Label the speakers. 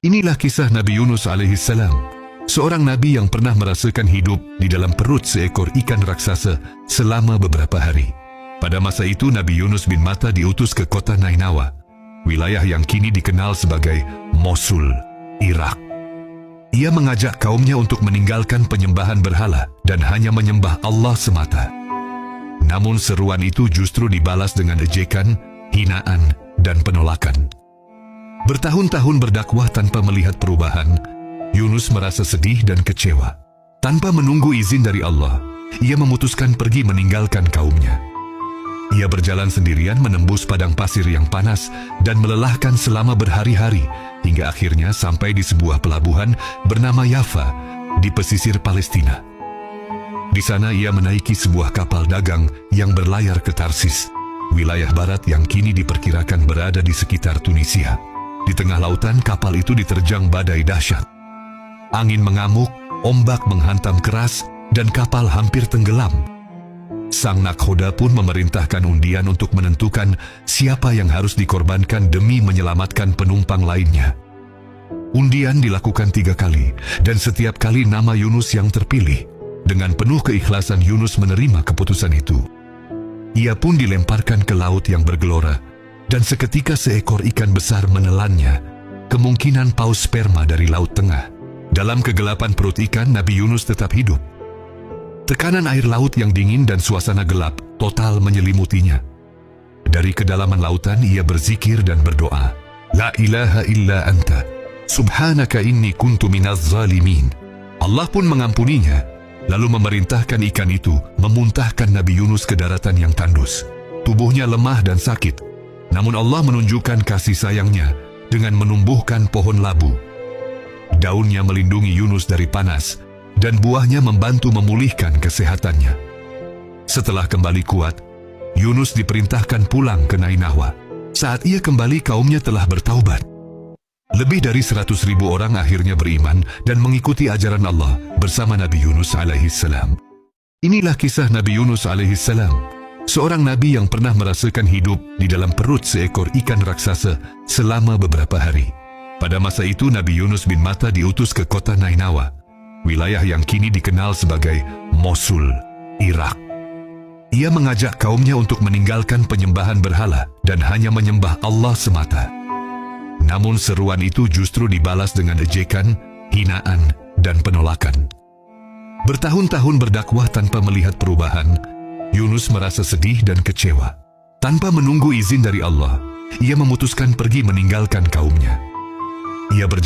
Speaker 1: Inilah kisah Nabi Yunus alaihissalam, seorang nabi yang pernah merasakan hidup di dalam perut seekor ikan raksasa selama beberapa hari. Pada masa itu Nabi Yunus bin Matta diutus ke kota Nainawa, wilayah yang kini dikenal sebagai Mosul, Irak. Ia mengajak kaumnya untuk meninggalkan penyembahan berhala dan hanya menyembah Allah semata. Namun seruan itu justru dibalas dengan ejekan, hinaan, dan penolakan. Bertahun-tahun berdakwah tanpa melihat perubahan, Yunus merasa sedih dan kecewa. Tanpa menunggu izin dari Allah, ia memutuskan pergi meninggalkan kaumnya. Ia berjalan sendirian menembus padang pasir yang panas dan melelahkan selama berhari-hari, hingga akhirnya sampai di sebuah pelabuhan bernama Yafa di pesisir Palestina. Di sana ia menaiki sebuah kapal dagang yang berlayar ke Tarsis, wilayah barat yang kini diperkirakan berada di sekitar Tunisia. Di tengah lautan, kapal itu diterjang badai dahsyat. Angin mengamuk, ombak menghantam keras, dan kapal hampir tenggelam. Sang nakhoda pun memerintahkan undian untuk menentukan siapa yang harus dikorbankan demi menyelamatkan penumpang lainnya. Undian dilakukan 3 kali, dan setiap kali nama Yunus yang terpilih. Dengan penuh keikhlasan Yunus menerima keputusan itu. Ia pun dilemparkan ke laut yang bergelora, dan seketika seekor ikan besar menelannya, kemungkinan paus sperma dari Laut Tengah. Dalam kegelapan perut ikan, Nabi Yunus tetap hidup. Tekanan air laut yang dingin dan suasana gelap total menyelimutinya. Dari kedalaman lautan ia berzikir dan berdoa, La ilaha illa anta, subhanaka inni kuntu minaz zalimin. Allah pun mengampuninya, lalu memerintahkan ikan itu memuntahkan Nabi Yunus ke daratan yang tandus. Tubuhnya lemah dan sakit, namun Allah menunjukkan kasih sayangnya dengan menumbuhkan pohon labu. Daunnya melindungi Yunus dari panas, dan buahnya membantu memulihkan kesehatannya. Setelah kembali kuat, Yunus diperintahkan pulang ke Nainawa. Saat ia kembali, kaumnya telah bertaubat. Lebih dari 100.000 orang akhirnya beriman dan mengikuti ajaran Allah bersama Nabi Yunus alaihissalam. Inilah kisah Nabi Yunus alaihissalam, seorang nabi yang pernah merasakan hidup di dalam perut seekor ikan raksasa selama beberapa hari. Pada masa itu Nabi Yunus bin Matta diutus ke kota Nainawa, wilayah yang kini dikenal sebagai Mosul, Irak. Ia mengajak kaumnya untuk meninggalkan penyembahan berhala dan hanya menyembah Allah semata. Namun seruan itu justru dibalas dengan ejekan, hinaan, dan penolakan. Bertahun-tahun berdakwah tanpa melihat perubahan, Yunus merasa sedih dan kecewa. Tanpa menunggu izin dari Allah, ia memutuskan pergi meninggalkan kaumnya. Ia berjalan